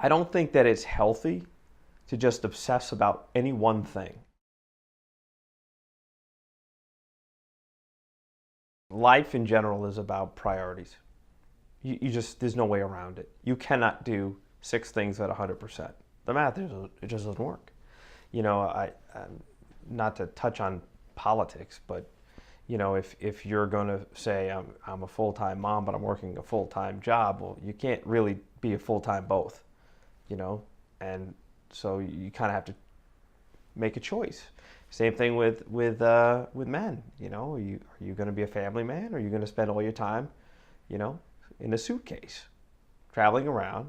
I don't think that it's healthy to just obsess about any one thing. Life in general is about priorities. There's no way around it. You cannot do 6 things at 100%. The math, it just doesn't work. Not to touch on politics, but if you're going to say I'm a full-time mom, but I'm working a full-time job, well, you can't really be a full-time both, and so you kind of have to make a choice. Same thing with men. Are you going to be a family man, or are you going to spend all your time, in a suitcase, traveling around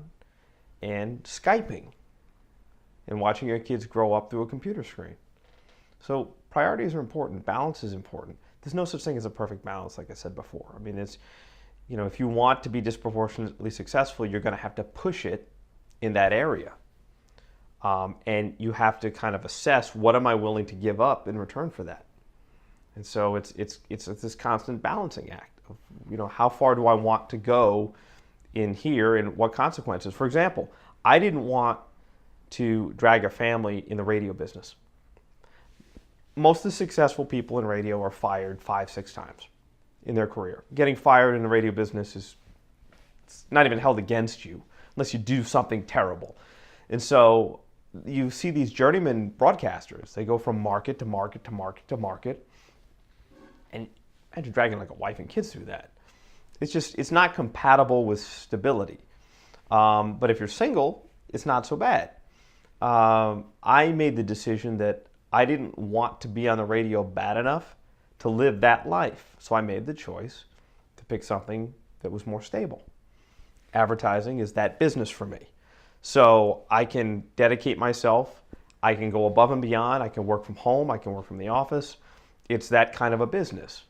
and Skyping and watching your kids grow up through a computer screen? So priorities are important. Balance is important. There's no such thing as a perfect balance, like I said before. I mean, if you want to be disproportionately successful, you're going to have to push it in that area. And you have to kind of assess, what am I willing to give up in return for that? And so it's this constant balancing act of, how far do I want to go in here and what consequences? For example, I didn't want to drag a family in the radio business. Most of the successful people in radio are fired 5-6 times in their career. Getting fired in the radio business it's not even held against you unless you do something terrible. And so you see these journeyman broadcasters. They go from market to market to market to market. And imagine dragging like a wife and kids through that. It's not compatible with stability. But if you're single, it's not so bad. I made the decision that I didn't want to be on the radio bad enough to live that life. So I made the choice to pick something that was more stable. Advertising is that business for me. So I can dedicate myself. I can go above and beyond. I can work from home. I can work from the office. It's that kind of a business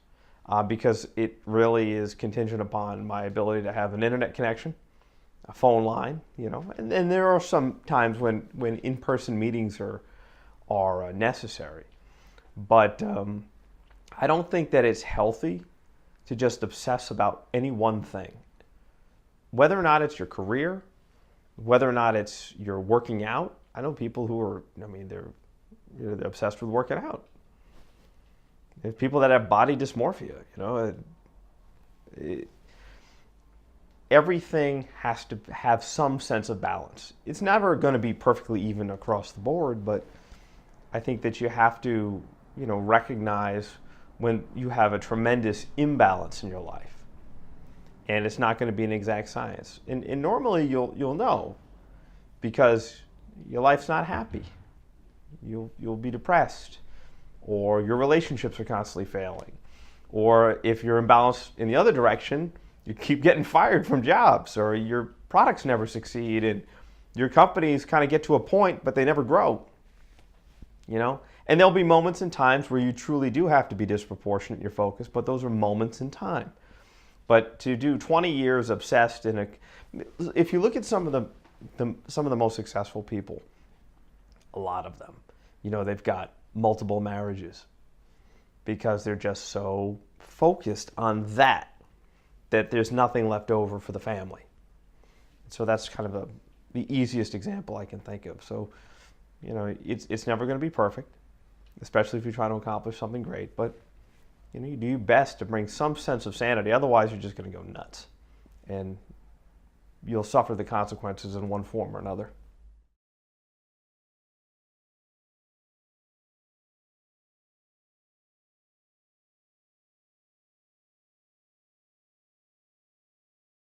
because it really is contingent upon my ability to have an internet connection, a phone line, and there are some times when in-person meetings are necessary. But I don't think that it's healthy to just obsess about any one thing. Whether or not it's your career, whether or not it's you're working out. I know people who are, they're obsessed with working out. There's people that have body dysmorphia, everything has to have some sense of balance. It's never going to be perfectly even across the board, but I think that you have to, recognize when you have a tremendous imbalance in your life. And it's not going to be an exact science. And normally you'll know, because your life's not happy. You'll be depressed, or your relationships are constantly failing, or if you're imbalanced in the other direction, you keep getting fired from jobs, or your products never succeed, and your companies kind of get to a point, but they never grow. And there'll be moments and times where you truly do have to be disproportionate in your focus, but those are moments in time. But to do 20 years obsessed if you look at some of the most successful people, a lot of them, they've got multiple marriages because they're just so focused on that there's nothing left over for the family. So that's kind of the easiest example I can think of. So, it's never going to be perfect, especially if you're trying to accomplish something great, but you do your best to bring some sense of sanity. Otherwise, you're just going to go nuts, and you'll suffer the consequences in one form or another.